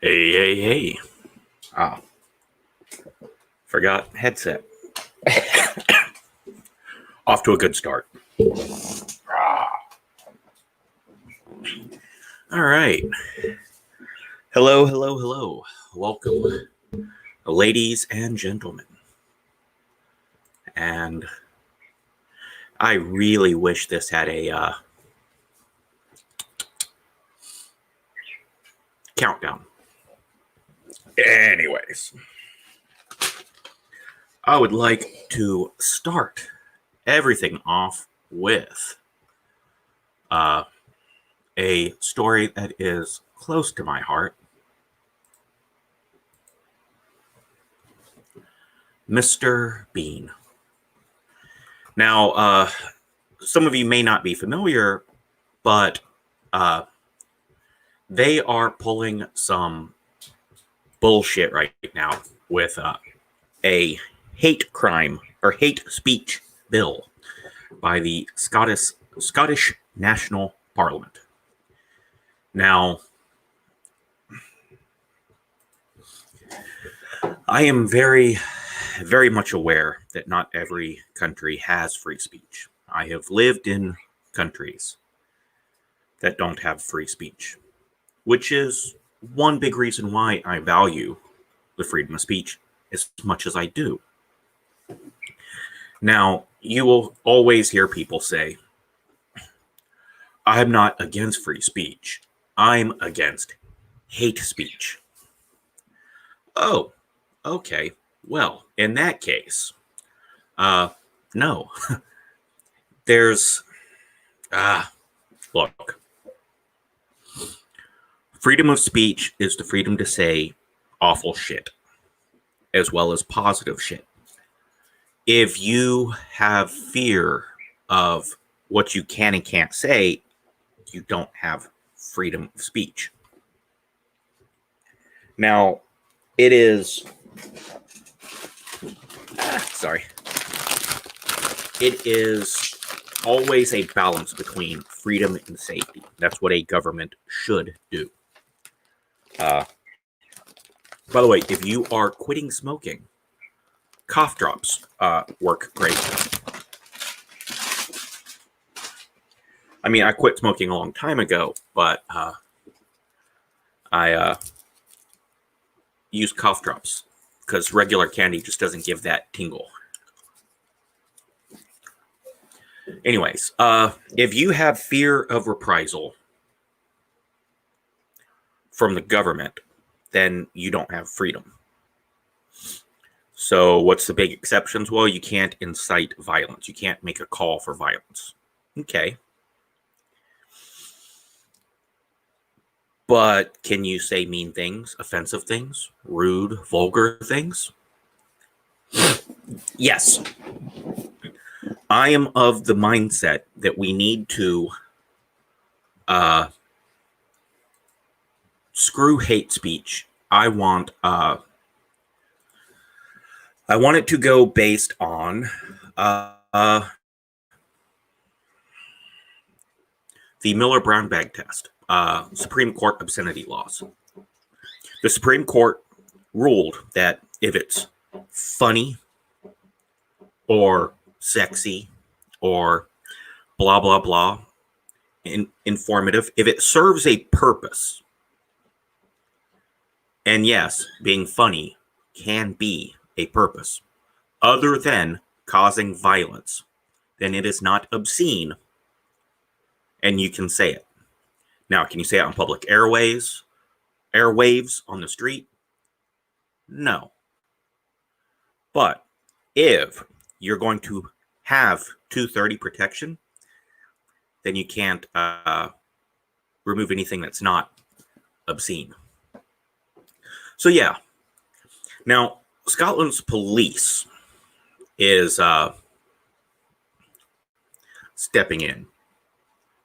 Hey, hey, hey. Oh, forgot headset. Off to a good start. All right. Hello, hello, hello. Welcome, ladies and gentlemen. And I really wish this had a countdown. Anyways, I would like to start everything off with a story that is close to my heart. Mr. Bean. Now, some of you may not be familiar, but they are pulling some bullshit right now with a hate crime or hate speech bill by the Scottish National Parliament. Now, I am very, very much aware that not every country has free speech. I have lived in countries that don't have free speech, which is one big reason why I value the freedom of speech as much as I do. Now, you will always hear people say, I'm not against free speech. I'm against hate speech. Oh, okay. Well, in that case, no. There's, look. Freedom of speech is the freedom to say awful shit, as well as positive shit. If you have fear of what you can and can't say, you don't have freedom of speech. Now, it is... It is always a balance between freedom and safety. That's what a government should do. By the way, if you are quitting smoking, cough drops work great. I mean, I quit smoking a long time ago, but I use cough drops because regular candy just doesn't give that tingle. Anyways, if you have fear of reprisal from the government, then you don't have freedom. So what's the big exceptions? Well, you can't incite violence. You can't make a call for violence. Okay. But can you say mean things, offensive things, rude, vulgar things? Yes. I am of the mindset that we need to screw hate speech. I want it to go based on the Miller-Brown bag test, Supreme Court obscenity laws. The Supreme Court ruled that if it's funny or sexy or blah, blah, blah, informative, if it serves a purpose, and yes, being funny can be a purpose, other than causing violence, then it is not obscene, and you can say it. Now, can you say it on public airwaves on the street? No. But if you're going to have 230 protection, then you can't remove anything that's not obscene. So yeah. Now, Scotland's police is stepping in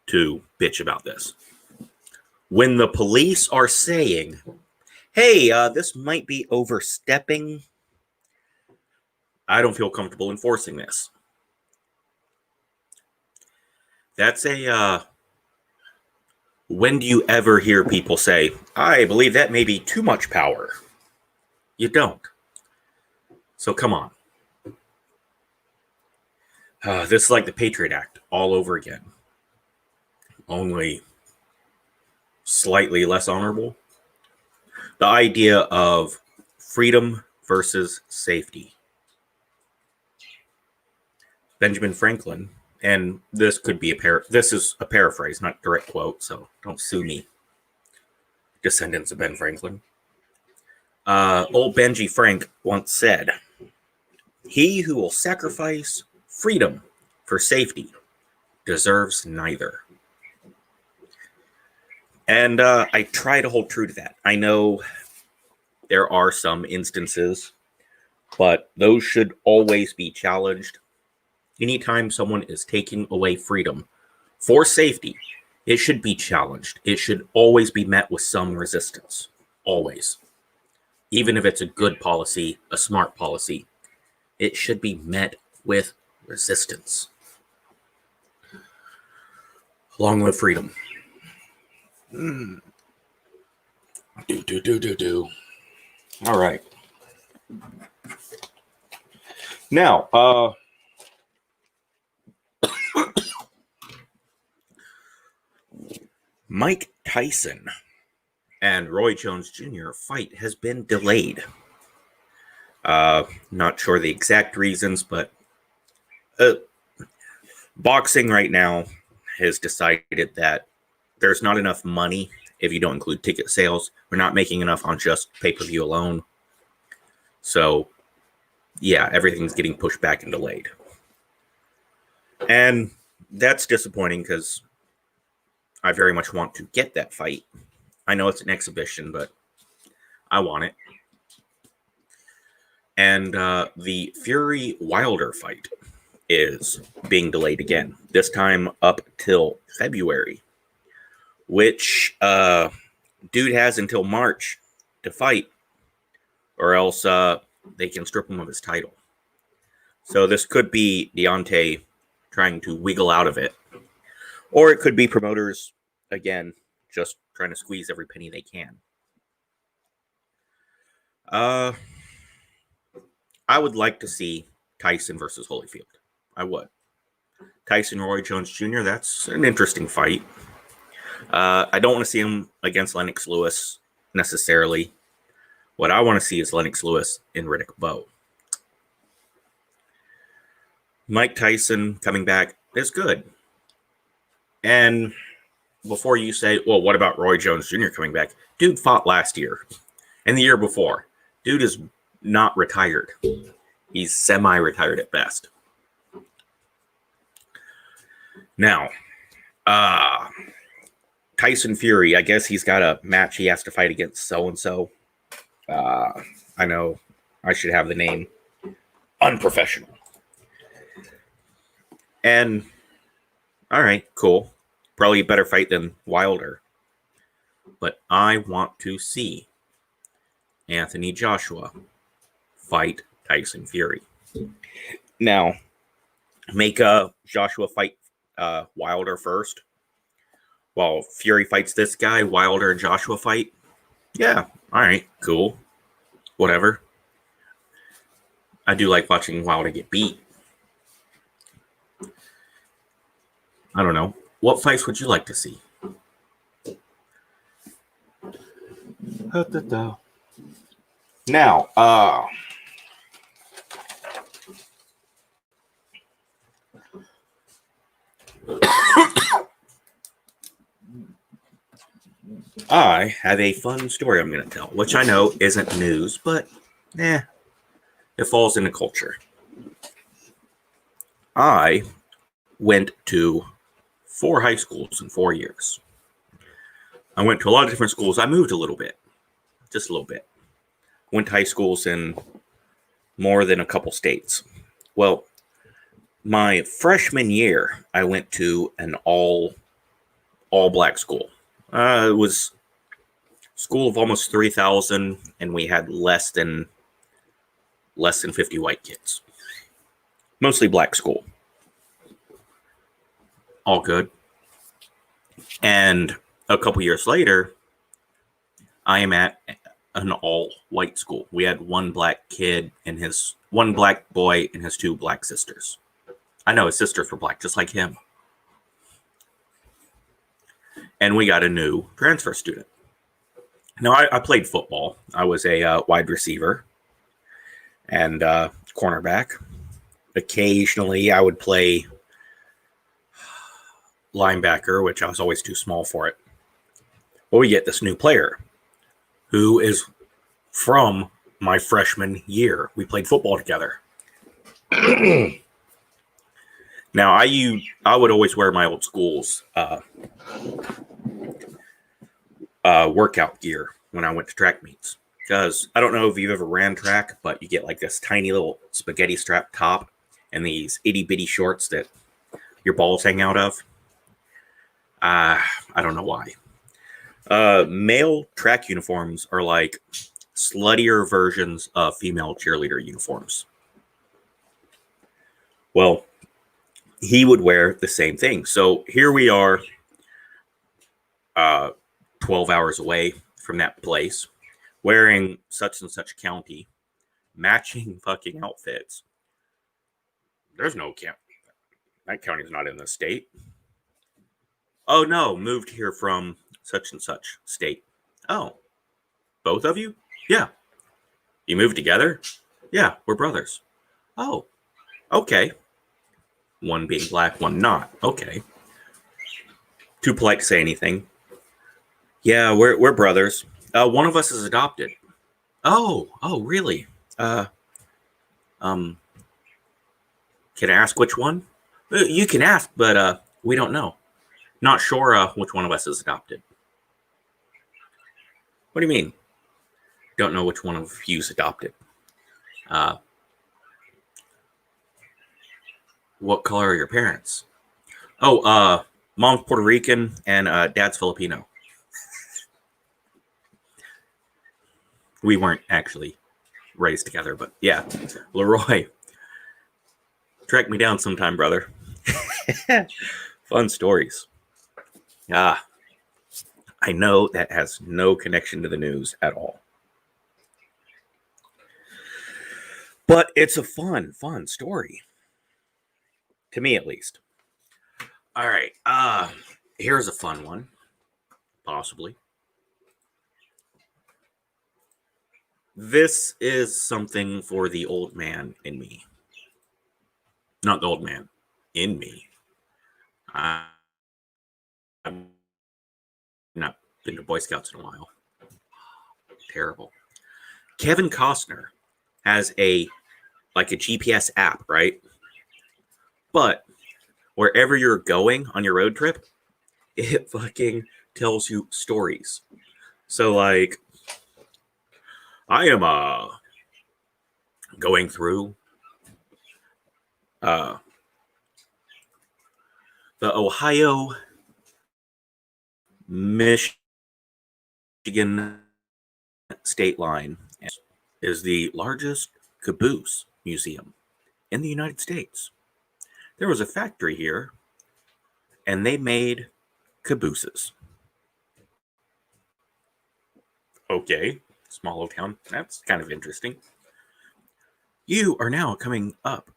to bitch about this. When the police are saying, hey, this might be overstepping, I don't feel comfortable enforcing this. That's a When do you ever hear people say, I believe that may be too much power? You don't. So come on. This is like the Patriot Act all over again. Only slightly less honorable. The idea of freedom versus safety. Benjamin Franklin, and this could be this is a paraphrase, not direct quote, so don't sue me, descendants of Ben Franklin. Old Benji Frank once said, "He who will sacrifice freedom for safety deserves neither." And I try to hold true to that. I know there are some instances, but those should always be challenged. Anytime someone is taking away freedom for safety, it should be challenged. It should always be met with some resistance. Always. Even if it's a good policy, a smart policy, it should be met with resistance. Long live freedom. All right. Now, Mike Tyson and Roy Jones Jr. fight has been delayed. Not sure the exact reasons, but boxing right now has decided that there's not enough money if you don't include ticket sales. We're not making enough on just pay-per-view alone. So, yeah, everything's getting pushed back and delayed. And that's disappointing because I very much want to get that fight. I know it's an exhibition, but I want it. And the Fury Wilder fight is being delayed again, this time up till February, which dude has until March to fight, or else they can strip him of his title. So this could be Deontay trying to wiggle out of it. Or it could be promoters, again, just trying to squeeze every penny they can. I would like to see Tyson versus Holyfield. I would. Tyson Roy Jones Jr., that's an interesting fight. I don't want to see him against Lennox Lewis necessarily. What I want to see is Lennox Lewis and Riddick Bowe. Mike Tyson coming back is good. And before you say, well, what about Roy Jones Jr. coming back? Dude fought last year and the year before. Dude is not retired. He's semi-retired at best. Now, Tyson Fury, I guess he's got a match he has to fight against so-and-so. I know I should have the name. Unprofessional. And, all right, cool. Probably a better fight than Wilder. But I want to see Anthony Joshua fight Tyson Fury. Now, make Joshua fight Wilder first. While Fury fights this guy, Wilder and Joshua fight. Yeah, all right, cool. Whatever. I do like watching Wilder get beat. I don't know. What fights would you like to see? Now, I have a fun story I'm going to tell, which I know isn't news, but it falls into culture. I went to 4 high schools in 4 years. I went to a lot of different schools. I moved a little bit, just a little bit. Went to high schools in more than a couple states. Well, my freshman year, I went to an all black school. It was a school of almost 3,000, and we had less than 50 white kids. Mostly black school. All good. And a couple years later, I am at an all-white school. We had one black boy and his 2 black sisters. I know his sisters were black, just like him. And we got a new transfer student. Now, I played football. I was a wide receiver and cornerback. Occasionally, I would play linebacker, which I was always too small for it. But we get this new player who is from my freshman year. We played football together. Now, I would always wear my old school's workout gear when I went to track meets. Because I don't know if you've ever ran track, but you get like this tiny little spaghetti strap top and these itty bitty shorts that your balls hang out of. I don't know why. Male track uniforms are like sluttier versions of female cheerleader uniforms. Well, he would wear the same thing. So here we are, 12 hours away from that place, wearing such and such county, matching fucking outfits. There's no county. That county's not in the state. Oh, no, moved here from such and such state. Oh, both of you? Yeah. You moved together? Yeah, we're brothers. Oh, okay. One being black, one not. Okay. Too polite to say anything. Yeah, we're brothers. One of us is adopted. Oh, really? Can I ask which one? You can ask, but we don't know. Not sure which one of us is adopted. What do you mean? Don't know which one of you's adopted. What color are your parents? Oh, mom's Puerto Rican and dad's Filipino. We weren't actually raised together, but yeah. Leroy, track me down sometime, brother. Fun stories. I know that has no connection to the news at all. But it's a fun story. To me, at least. All right. Here's a fun one. Possibly. This is something for the old man in me. Not the old man. In me. I've not been to Boy Scouts in a while. Terrible. Kevin Costner has a GPS app, right? But wherever you're going on your road trip, it fucking tells you stories. So like, I am going through the Ohio Michigan state line is the largest caboose museum in the United States. There was a factory here, and they made cabooses. Okay, small little town. That's kind of interesting. You are now coming up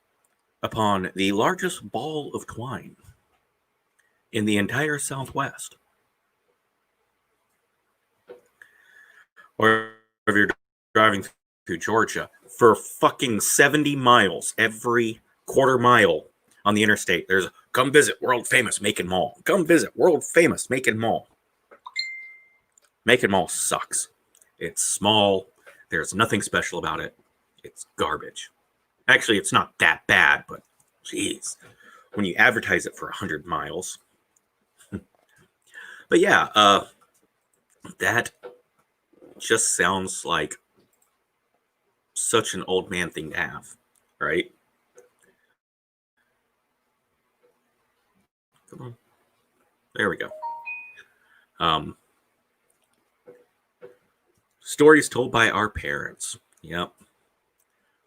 upon the largest ball of twine in the entire Southwest. Or if you're driving through Georgia for fucking 70 miles, every quarter mile on the interstate, there's come visit world famous Macon Mall. Come visit world famous Macon Mall. Macon Mall sucks. It's small. There's nothing special about it. It's garbage. Actually, it's not that bad, but jeez, when you advertise it for 100 miles. But yeah, that just sounds like such an old man thing to have, right? Come on. There we go. Stories told by our parents. Yep.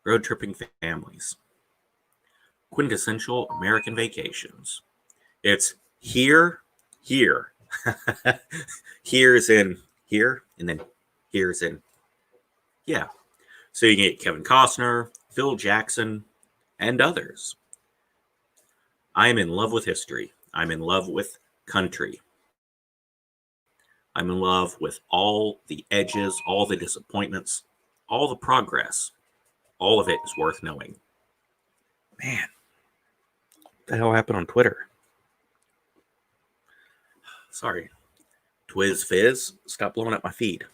Road tripping families. Quintessential American vacations. It's here, Here's in here, and then here's in. Yeah. So you can get Kevin Costner, Phil Jackson, and others. I am in love with history. I'm in love with country. I'm in love with all the edges, all the disappointments, all the progress. All of it is worth knowing. Man, what the hell happened on Twitter? Sorry. Twiz Fizz, stop blowing up my feed.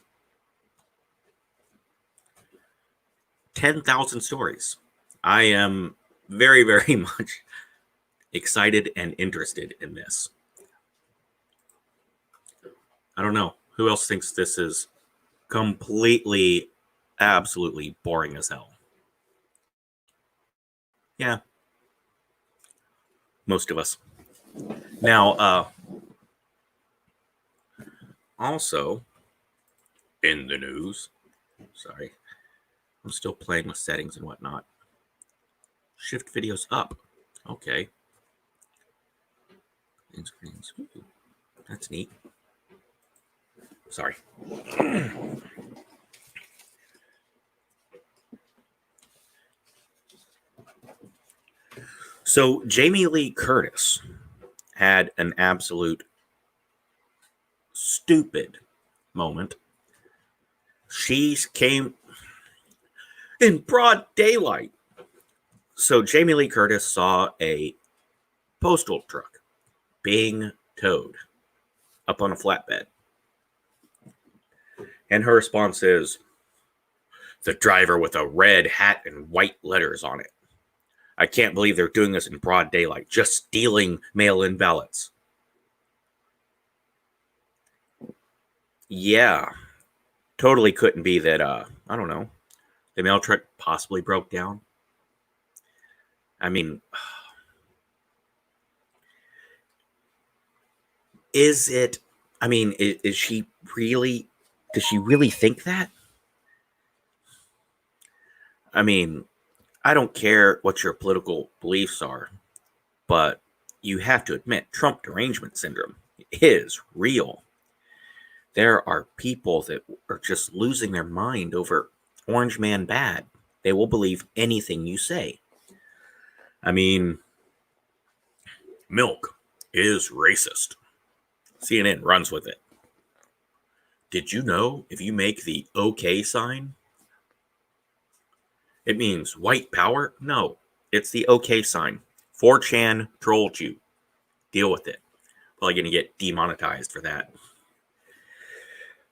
10,000 stories. I am very, very much excited and interested in this. I don't know. Who else thinks this is completely, absolutely boring as hell? Yeah. Most of us. Now, also, in the news, sorry, I'm still playing with settings and whatnot. Shift videos up. Okay. Screens. Ooh, that's neat. Sorry. So Jamie Lee Curtis had an absolute stupid moment. She came in broad daylight. So Jamie Lee Curtis saw a postal truck being towed up on a flatbed. And her response is, the driver with a red hat and white letters on it. I can't believe they're doing this in broad daylight, just stealing mail-in ballots. Yeah, totally couldn't be that, I don't know, the mail truck possibly broke down. I mean, is it, I mean, is she really, does she really think that? I mean, I don't care what your political beliefs are, but you have to admit Trump derangement syndrome is real. There are people that are just losing their mind over Orange Man bad. They will believe anything you say. I mean, milk is racist. CNN runs with it. Did you know if you make the OK sign, it means white power? No, it's the OK sign. 4chan trolled you. Deal with it. Probably going to get demonetized for that.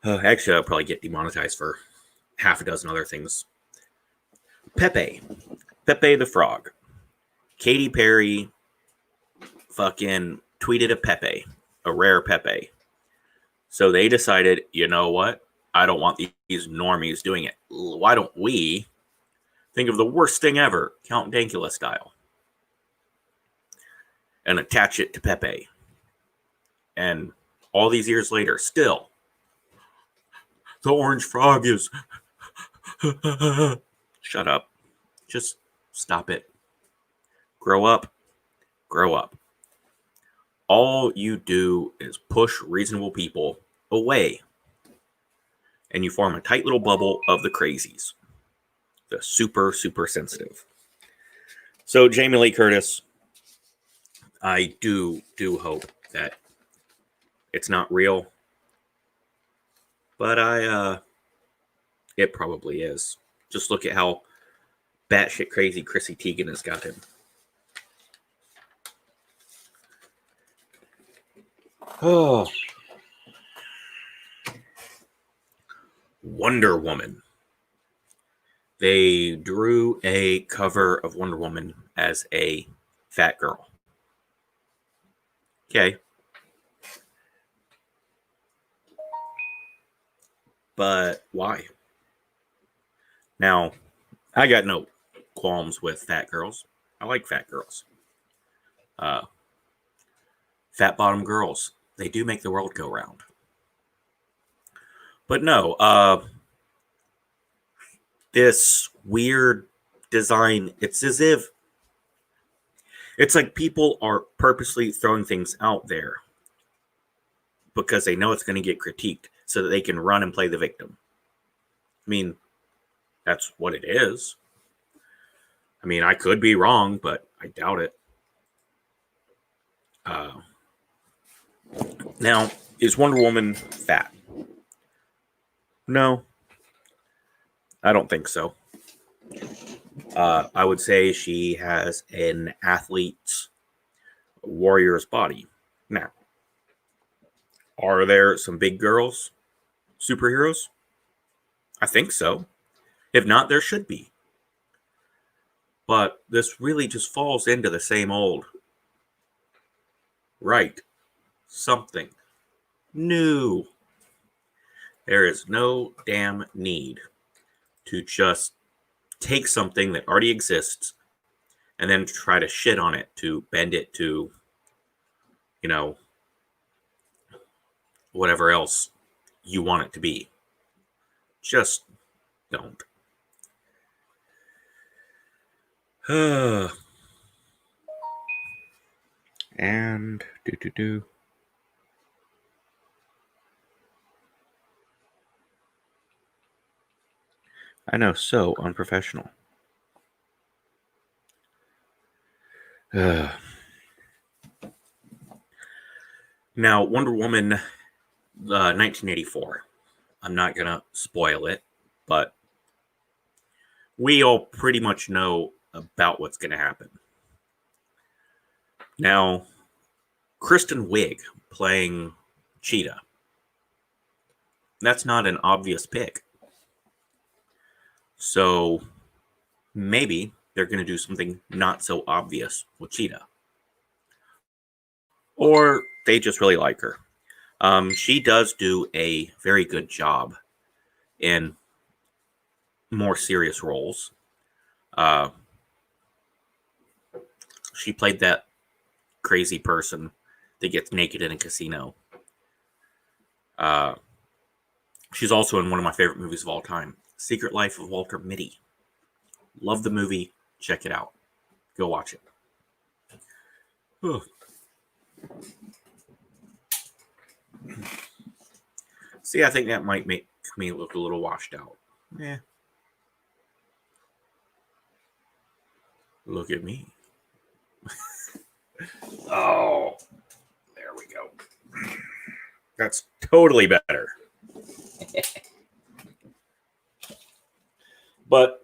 Actually, I'll probably get demonetized for half a dozen other things. Pepe the Frog. Katy Perry fucking tweeted a Pepe, a rare Pepe. So they decided, you know what? I don't want these normies doing it. Why don't we think of the worst thing ever, Count Dankula style, and attach it to Pepe? And all these years later, still, the orange frog is... Shut up. Just stop it. Grow up. Grow up. All you do is push reasonable people away. And you form a tight little bubble of the crazies. The super, super sensitive. So Jamie Lee Curtis, I do hope that it's not real. But it probably is. Just look at how batshit crazy Chrissy Teigen has got him. Oh. Wonder Woman. They drew a cover of Wonder Woman as a fat girl. Okay. But why? Now, I got no qualms with fat girls. I like fat girls. Fat bottom girls. They do make the world go round. But no, this weird design, it's as if it's like people are purposely throwing things out there because they know it's going to get critiqued so that they can run and play the victim. I mean, that's what it is. I mean, I could be wrong, but I doubt it. Now, is Wonder Woman fat? No, I don't think so. I would say she has an athlete's warrior's body. Now, are there some big girls superheroes? I think so. If not, there should be. But this really just falls into the same old. Right. Something new. There is no damn need to just take something that already exists and then try to shit on it to bend it to, you know, whatever else you want it to be. Just don't. And I know, so unprofessional. Now, Wonder Woman 1984. I'm not going to spoil it, but we all pretty much know about what's going to happen. Now, Kristen Wiig playing Cheetah. That's not an obvious pick. So maybe they're going to do something not so obvious with Cheetah. Or they just really like her. She does do a very good job in more serious roles. She played that crazy person that gets naked in a casino. She's also in one of my favorite movies of all time, Secret Life of Walter Mitty. Love the movie. Check it out. Go watch it. See, I think that might make me look a little washed out. Yeah. Look at me. Oh, there we go. That's totally better. But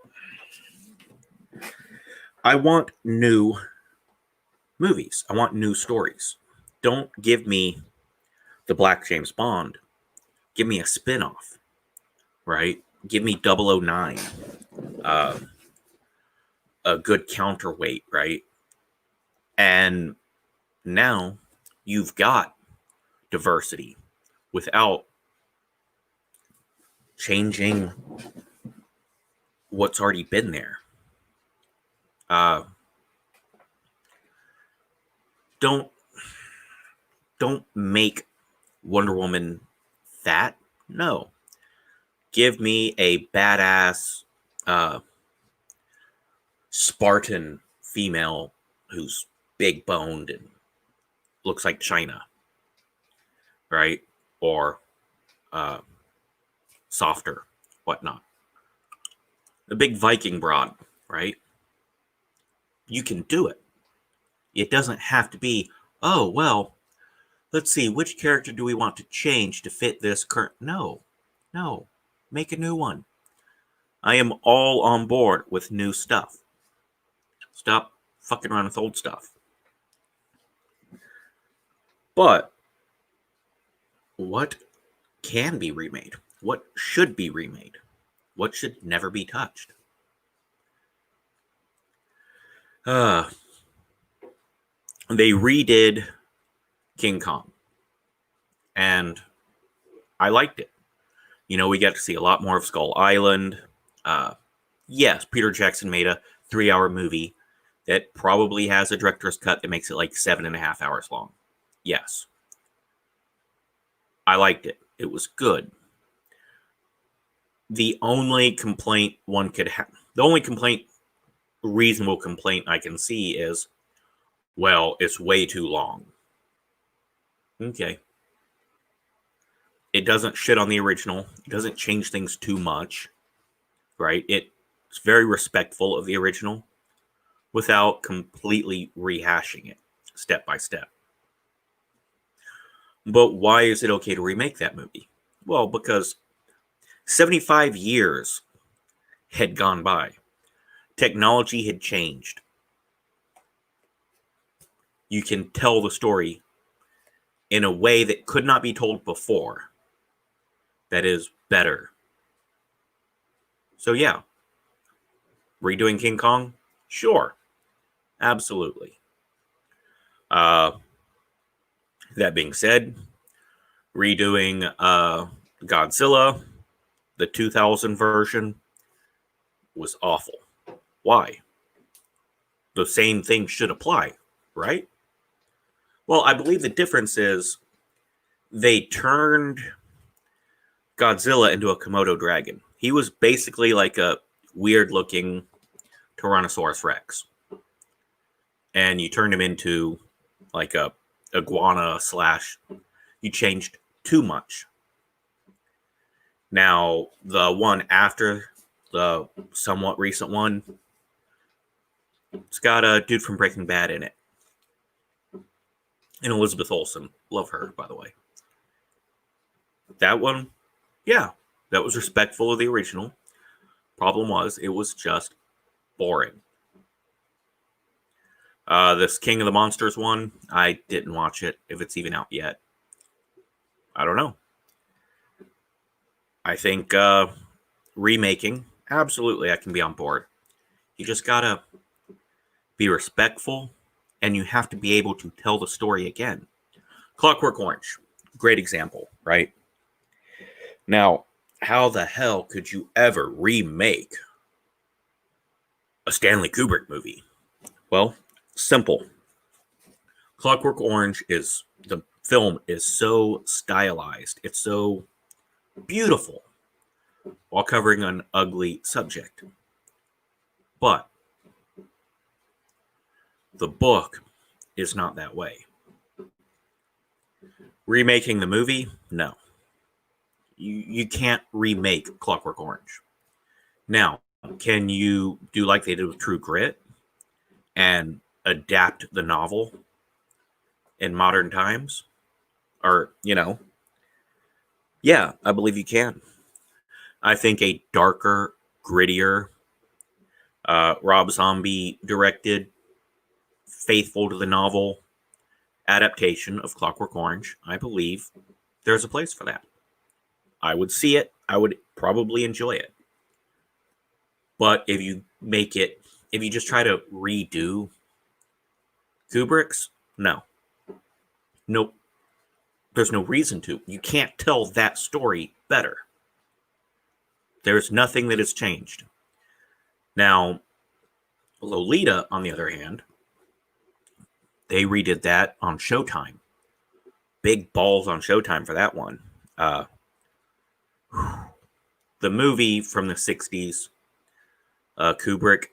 I want new movies. I want new stories. Don't give me the Black James Bond. Give me a spin-off, right? Give me 009. A good counterweight, right? And now you've got diversity without changing what's already been there. Don't make Wonder Woman fat. No. Give me a badass Spartan female who's big boned and looks like China, right? Or softer, whatnot. The big Viking broad, right? You can do it. It doesn't have to be, oh, well, let's see, which character do we want to change to fit this current? No. Make a new one. I am all on board with new stuff. Stop fucking around with old stuff. But what can be remade? What should be remade? What should never be touched? They redid King Kong. And I liked it. You know, we got to see a lot more of Skull Island. Yes, Peter Jackson made a 3-hour movie that probably has a director's cut that makes it like 7.5 hours long. Yes. I liked it. It was good. The only complaint one could have, reasonable complaint I can see is, well, it's way too long. Okay. It doesn't shit on the original. It doesn't change things too much, right? It's very respectful of the original without completely rehashing it step by step. But why is it okay to remake that movie? Well, because 75 years had gone by. Technology had changed. You can tell the story in a way that could not be told before. That is better. So yeah, redoing King Kong? Sure. Absolutely. That being said, redoing Godzilla, the 2000 version, was awful. Why? The same thing should apply, right? Well, I believe the difference is they turned Godzilla into a Komodo dragon. He was basically like a weird looking Tyrannosaurus Rex. And you turned him into like a iguana / you changed too much. Now, the one after the somewhat recent one, it's got a dude from Breaking Bad in it. And Elizabeth Olsen. Love her, by the way. That one, yeah, that was respectful of the original. Problem was, it was just boring. This King of the Monsters one, I didn't watch it, if it's even out yet. I don't know. I think remaking, absolutely, I can be on board. You just gotta be respectful, and you have to be able to tell the story again. Clockwork Orange, great example, right? Now, how the hell could you ever remake a Stanley Kubrick movie? Well, simple. Clockwork Orange the film is so stylized. It's so beautiful while covering an ugly subject. But the book is not that way. Remaking the movie? No. You can't remake Clockwork Orange. Now, can you do like they did with True Grit and adapt the novel in modern times? Or, yeah, I believe you can. I think a darker, grittier, Rob Zombie directed, faithful to the novel adaptation of Clockwork Orange, I believe there's a place for that. I would see it. I would probably enjoy it. But if you just try to redo Kubrick's, no. Nope. There's no reason to. You can't tell that story better. There's nothing that has changed. Now, Lolita, on the other hand, they redid that on Showtime. Big balls on Showtime for that one. The movie from the 60s, Kubrick,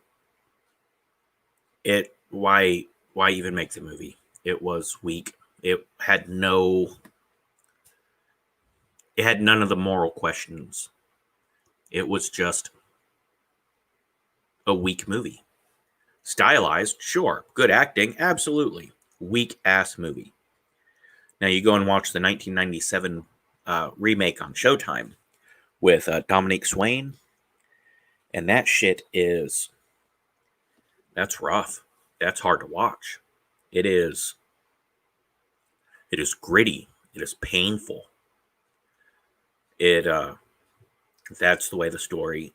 why even make the movie? It was weak. It had none of the moral questions. It was just a weak movie. Stylized, sure. Good acting, absolutely. Weak ass movie. Now you go and watch the 1997 remake on Showtime with Dominique Swain, and that shit that's rough. That's hard to watch. It is gritty. It is painful. That's the way the story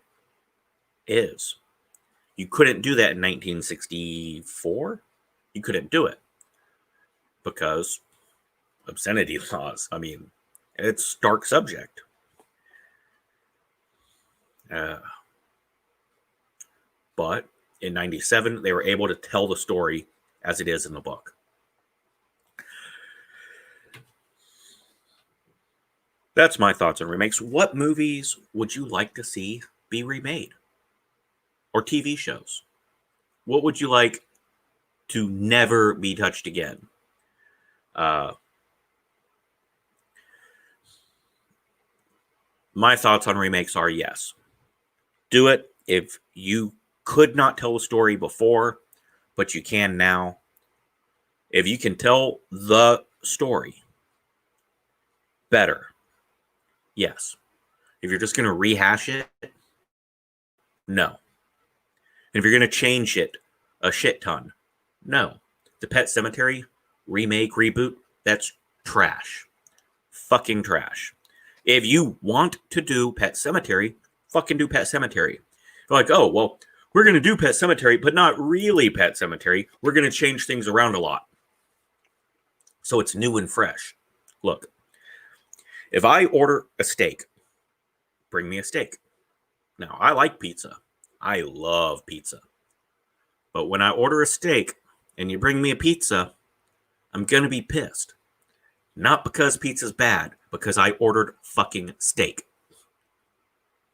is. You couldn't do that in 1964. You couldn't do it because obscenity laws. I mean, it's a dark subject. But in 97, they were able to tell the story as it is in the book. That's my thoughts on remakes. What movies would you like to see be remade? Or TV shows? What would you like to never be touched again? my thoughts on remakes are yes. Do it if you could not tell a story before, but you can now. If you can tell the story better, yes. If you're just going to rehash it, no. And if you're going to change it a shit ton, no. The Pet Sematary remake, reboot, that's trash. Fucking trash. If you want to do Pet Sematary, fucking do Pet Sematary. You're like, oh, well, we're going to do Pet Sematary, but not really Pet Sematary. We're going to change things around a lot. So it's new and fresh. Look, if I order a steak, bring me a steak. Now, I like pizza. I love pizza. But when I order a steak and you bring me a pizza, I'm going to be pissed. Not because pizza's bad, because I ordered fucking steak.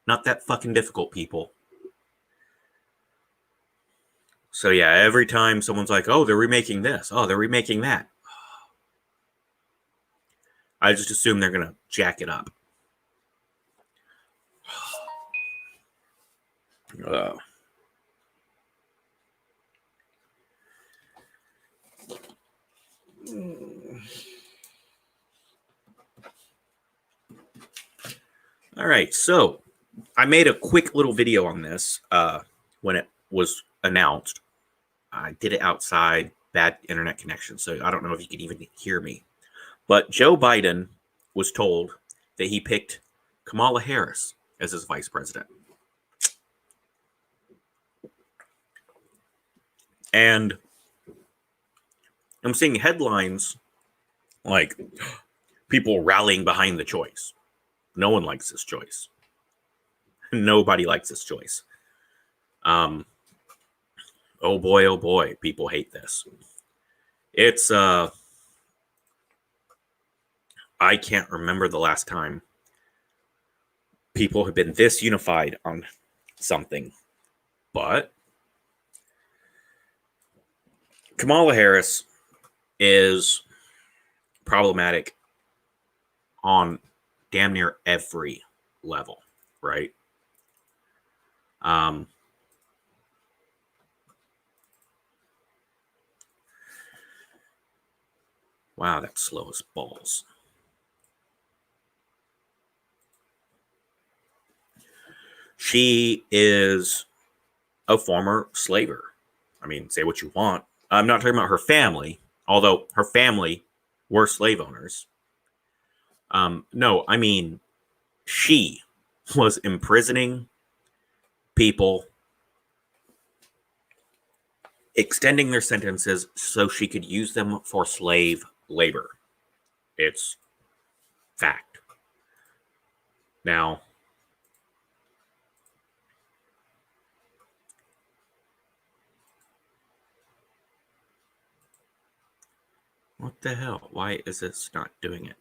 Not that fucking difficult, people. So yeah, every time someone's like, oh, they're remaking this. Oh, they're remaking that. I just assume they're going to jack it up. All right, so I made a quick little video on this when it was announced. I did it outside, bad internet connection, so I don't know if you can even hear me. But Joe Biden was told that he picked Kamala Harris as his vice president. And I'm seeing headlines like people rallying behind the choice. No one likes this choice. Nobody likes this choice. Oh boy, people hate this. It's I can't remember the last time people have been this unified on something. But Kamala Harris is problematic on damn near every level, right? Wow, that's slow as balls. She is a former slaver. I mean, say what you want. I'm not talking about her family, although her family were slave owners. No, I mean, she was imprisoning people, extending their sentences so she could use them for slave labor. It's fact. Now, what the hell? Why is this not doing it?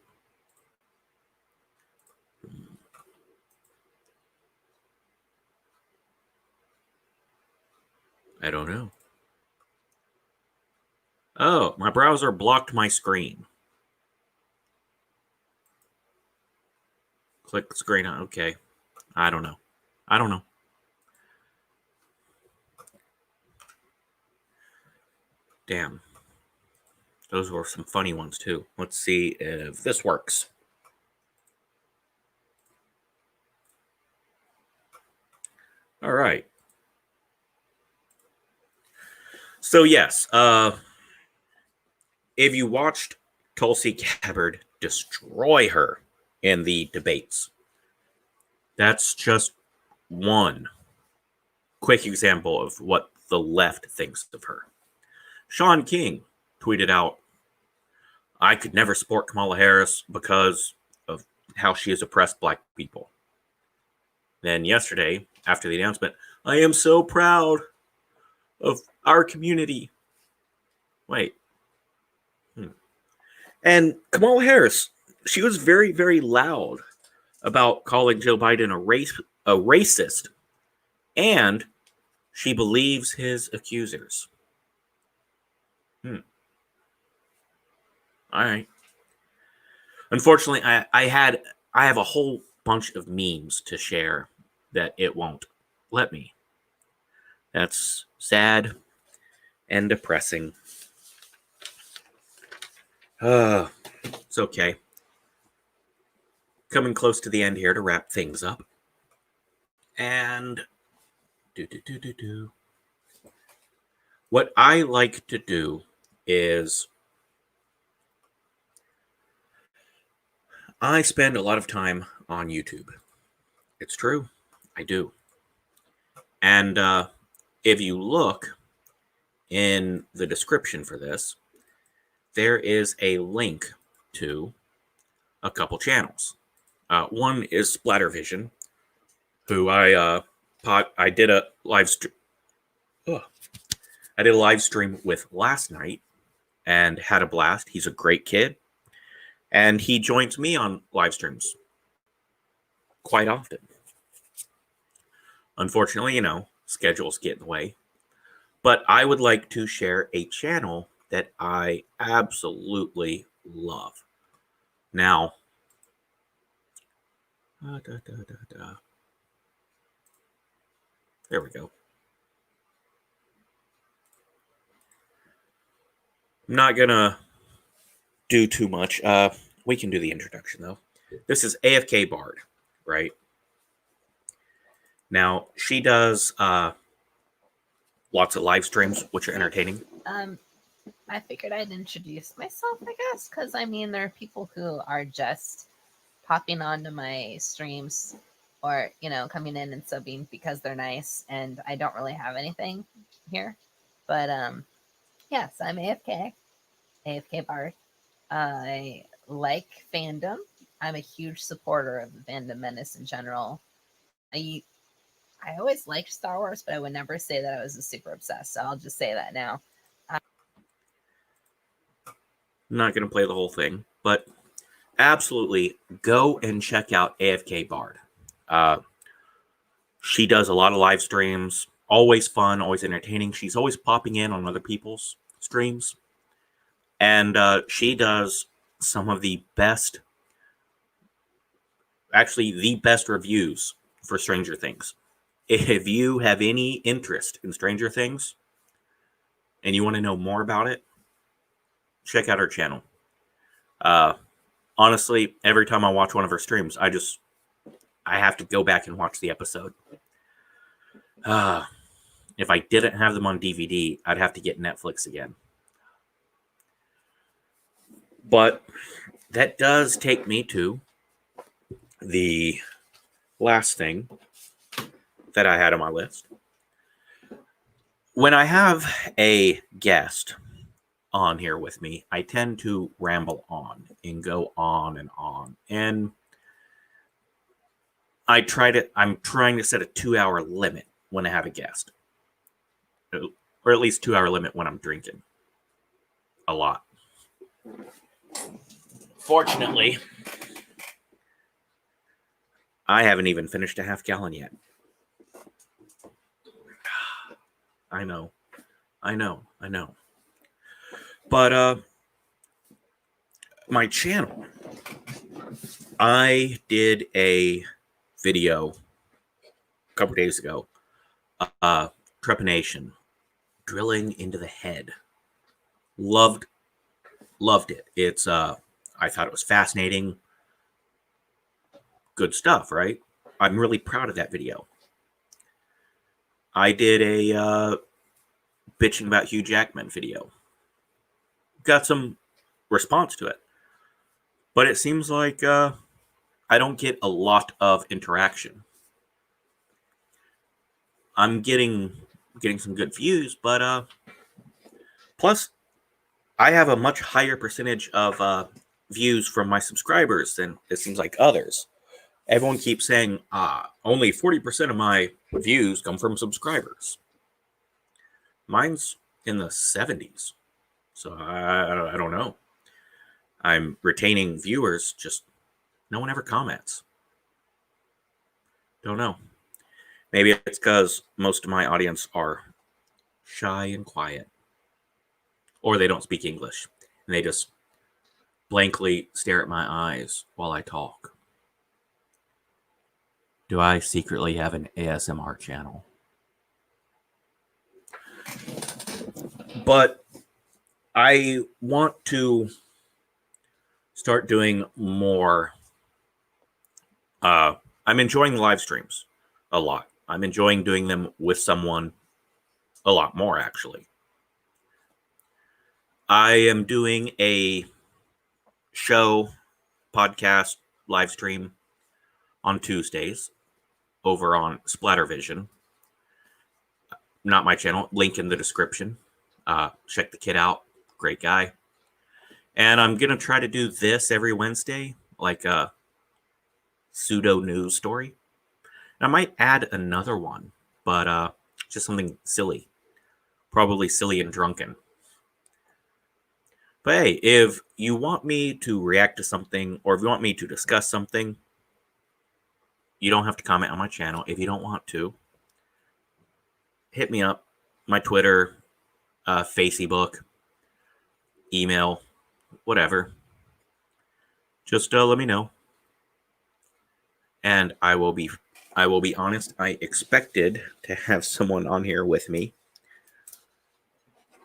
I don't know. Oh, my browser blocked my screen. Click the screen on. Okay. I don't know. Damn. Those were some funny ones, too. Let's see if this works. All right. So, yes. If you watched Tulsi Gabbard destroy her in the debates, that's just one quick example of what the left thinks of her. Sean King tweeted out, I could never support Kamala Harris because of how she has oppressed black people. Then yesterday, after the announcement, I am so proud of our community. Wait. And Kamala Harris, she was very, very loud about calling Joe Biden a racist, and she believes his accusers. All right. Unfortunately, I have a whole bunch of memes to share that it won't let me. That's sad and depressing. It's okay. Coming close to the end here to wrap things up. And what I like to do is I spend a lot of time on YouTube. It's true. I do. And if you look in the description for this, there is a link to a couple channels. One is Splattervision, who I did a live stream. I did a live stream with last night and had a blast. He's a great kid, and he joins me on live streams quite often. Unfortunately, schedules get in the way. But I would like to share a channel that I absolutely love. Now, there we go. I'm not going to do too much. We can do the introduction, though. This is AFK Bard, right? Now, she does lots of live streams, which are entertaining. I figured I'd introduce myself, I guess, because, there are people who are just popping onto my streams or, coming in and subbing because they're nice, and I don't really have anything here. But, yes, I'm AFK Bard. I like fandom. I'm a huge supporter of the fandom menace in general. I always liked Star Wars, but I would never say that I was a super obsessed, so I'll just say that now. I'm not going to play the whole thing, but absolutely go and check out AFK Bard. She does a lot of live streams, always fun, always entertaining. She's always popping in on other people's streams. And she does some of the best, actually the best reviews for Stranger Things. If you have any interest in Stranger Things and you want to know more about it, check out her channel. Honestly, every time I watch one of her streams, I have to go back and watch the episode. If I didn't have them on DVD, I'd have to get Netflix again. But that does take me to the last thing that I had on my list. When I have a guest on here with me, I tend to ramble on and go on and on. And I'm trying to set a 2-hour limit when I have a guest. Or at least 2-hour limit when I'm drinking. A lot. Fortunately, I haven't even finished a half gallon yet. I know. But, my channel, I did a video a couple days ago, trepanation, drilling into the head. Loved it. It's, I thought it was fascinating. Good stuff, right? I'm really proud of that video. I did a bitching about Hugh Jackman video. Got some response to it. But it seems like I don't get a lot of interaction. I'm getting some good views, but plus I have a much higher percentage of views from my subscribers than it seems like others. Everyone keeps saying, only 40% of my views come from subscribers. Mine's in the 70s. So I don't know. I'm retaining viewers, just no one ever comments. Don't know. Maybe it's because most of my audience are shy and quiet. Or they don't speak English. And they just blankly stare at my eyes while I talk. Do I secretly have an ASMR channel? But I want to start doing more. I'm enjoying live streams a lot. I'm enjoying doing them with someone a lot more, actually. I am doing a show, podcast, live stream on Tuesdays over on Splattervision. Not my channel, link in the description. Check the kid out. Great guy. And I'm going to try to do this every Wednesday, like a pseudo news story. And I might add another one, but just something silly. Probably silly and drunken. But hey, if you want me to react to something, or if you want me to discuss something, you don't have to comment on my channel. If you don't want to, hit me up. My Twitter, Facebook, email, whatever. Just let me know. And I will be honest, I expected to have someone on here with me.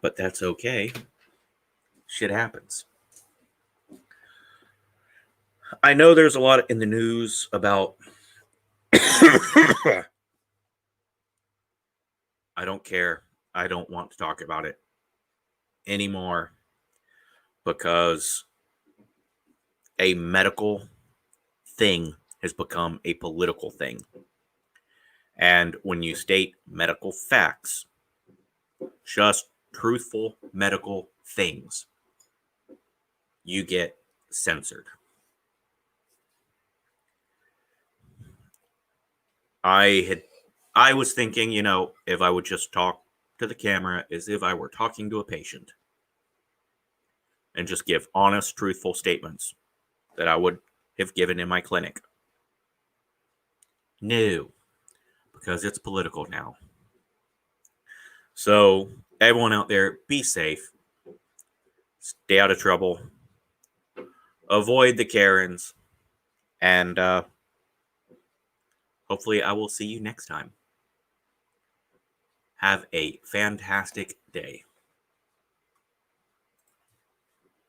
But that's okay. Shit happens. I know there's a lot in the news about I don't care. I don't want to talk about it anymore because a medical thing has become a political thing. And when you state medical facts, just truthful medical things, you get censored. I was thinking, if I would just talk to the camera as if I were talking to a patient and just give honest, truthful statements that I would have given in my clinic. No, because it's political now. So, everyone out there, be safe. Stay out of trouble. Avoid the Karens. And hopefully I will see you next time. Have a fantastic day.